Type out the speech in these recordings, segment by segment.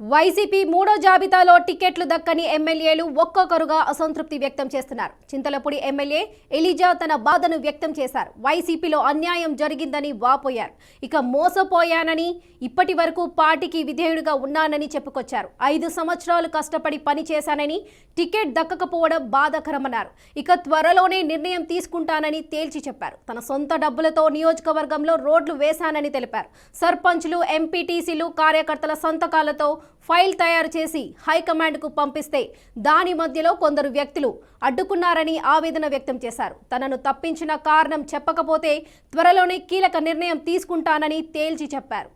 YCP మూడో జాబితాలో టికెట్లు దక్కని ఎమ్మెల్యేలు ఒక్కొక్కరుగా అసంతృప్తి వ్యక్తం చేస్తున్నారు. చింతలపూడి ఎమ్మెల్యే ఎలిజా తన బాధను వ్యక్తం చేశారు. వైసీపీలో అన్యాయం జరిగిందని వాపోయారు. ఇక మోసపోయానని, ఇప్పటి వరకు పార్టీకి విధేయుడిగా ఉన్నానని చెప్పుకొచ్చారు. 5 సంవత్సరాలు కష్టపడి పని చేశానని, టికెట్ దక్కకపోవడం బాధాకరమన్నారు. ఇక త్వరలోనే నిర్ణయం తీసుకుంటానని తేల్చి చెప్పారు. తన సొంత డబ్బులతో నియోజకవర్గంలో రోడ్లు వేశానని తెలిపారు. సర్పంచ్లు, ఎంపీటీసీలు, కార్యకర్తల సంతకాలతో ఫైల్ తయారు చేసి హైకమాండ్కు పంపిస్తే దాని మధ్యలో కొందరు వ్యక్తులు అడ్డుకున్నారని ఆవేదన వ్యక్తం చేశారు. తనను తప్పించిన కారణం చెప్పకపోతే త్వరలోనే కీలక నిర్ణయం తీసుకుంటానని తేల్చి చెప్పారు.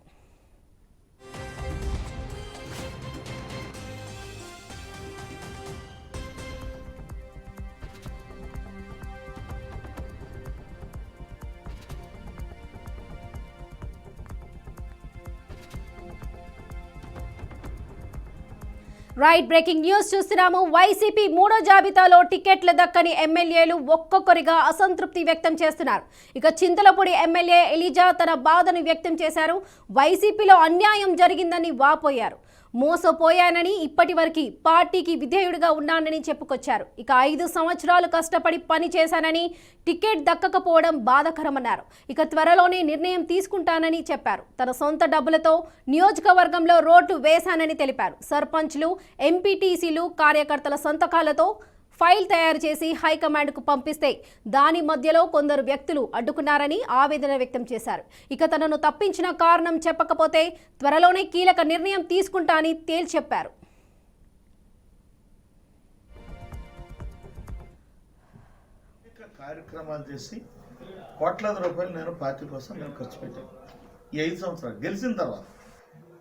రైట్, బ్రేకింగ్ న్యూస్ చూస్తున్నాము. వైసీపీ మూడో జాబితాలో టికెట్ల దక్కని ఎమ్మెల్యేలు ఒక్కొక్కరిగా అసంతృప్తి వ్యక్తం చేస్తున్నారు. ఇక చింతలపూడి ఎమ్మెల్యే ఎలిజా తన బాధను వ్యక్తం చేశారు. వైసీపీలో అన్యాయం జరిగిందని వాపోయారు. మోసపోయానని, ఇప్పటి వరకు పార్టీకి విధేయుడిగా ఉన్నానని చెప్పుకొచ్చారు. ఇక 5 సంవత్సరాలు కష్టపడి పని చేశానని, టికెట్ దక్కకపోవడం బాధాకరమన్నారు. ఇక త్వరలోనే నిర్ణయం తీసుకుంటానని చెప్పారు. తన సొంత డబ్బులతో నియోజకవర్గంలో రోడ్లు వేశానని తెలిపారు. సర్పంచ్లు, ఎంపీటీసీలు, కార్యకర్తల సంతకాలతో ఫైల్ తయారు చేసి హైకమాండ్కు పంపిస్తే దాని మధ్యలో కొందరు వ్యక్తులు అడ్డుకున్నారని ఆవేదన వ్యక్తం చేశారు. ఇక తనను తప్పించిన కారణం చెప్పకపోతే త్వరలోనే కీలక నిర్ణయం తీసుకుంటానని తేల్చి చెప్పారు. కార్యక్రమాలు చేసి కోట్లాది రూపాయలు నేను పార్టీ కోసం ఖర్చు పెట్టాను. ఈ 5 సంవత్సరాలు గెలిచిన తర్వాత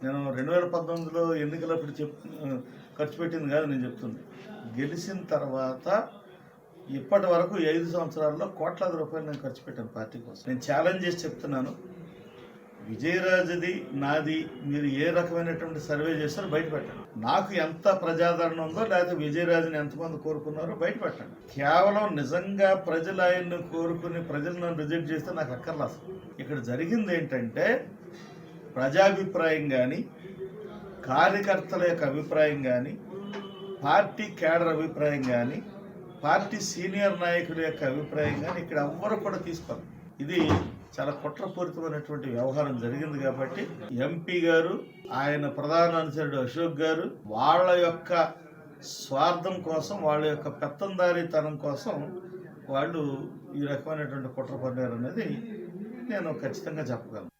నేను 2019లో ఎన్నికలప్పుడు ఖర్చు పెట్టింది కాదు నేను చెప్తుంది. గెలిచిన తర్వాత ఇప్పటి వరకు 5 సంవత్సరాల్లో కోట్లాది రూపాయలు నేను ఖర్చు పెట్టాను పార్టీ కోసం. నేను ఛాలెంజ్ చేసి చెప్తున్నాను, విజయరాజుది నాది మీరు ఏ రకమైనటువంటి సర్వే చేస్తారో బయట పెట్టండి. నాకు ఎంత ప్రజాదరణ ఉందో, లేకపోతే విజయరాజుని ఎంతమంది కోరుకున్నారో బయట పెట్టండి. కేవలం నిజంగా ప్రజలు ఆయన్ని కోరుకుని ప్రజలు నన్ను రిజెక్ట్ చేస్తే నాకు అక్కర్లేదు. ఇక్కడ జరిగింది ఏంటంటే ప్రజాభిప్రాయం కానీ, కార్యకర్తల యొక్క అభిప్రాయం కానీ, పార్టీ కేడర్ అభిప్రాయం కానీ, పార్టీ సీనియర్ నాయకుల యొక్క అభిప్రాయం కానీ ఇక్కడ ఎవ్వరు కూడా తీసుకోరు. ఇది చాలా కుట్రపూరితమైనటువంటి వ్యవహారం జరిగింది. కాబట్టి ఎంపీ గారు, ఆయన ప్రధాన అనుచరుడు అశోక్ గారు వాళ్ళ యొక్క స్వార్థం కోసం, వాళ్ళ యొక్క పెత్తందారీతనం కోసం వాళ్ళు ఈ రకమైనటువంటి కుట్ర పడ్డారు అనేది నేను ఖచ్చితంగా చెప్పగలను.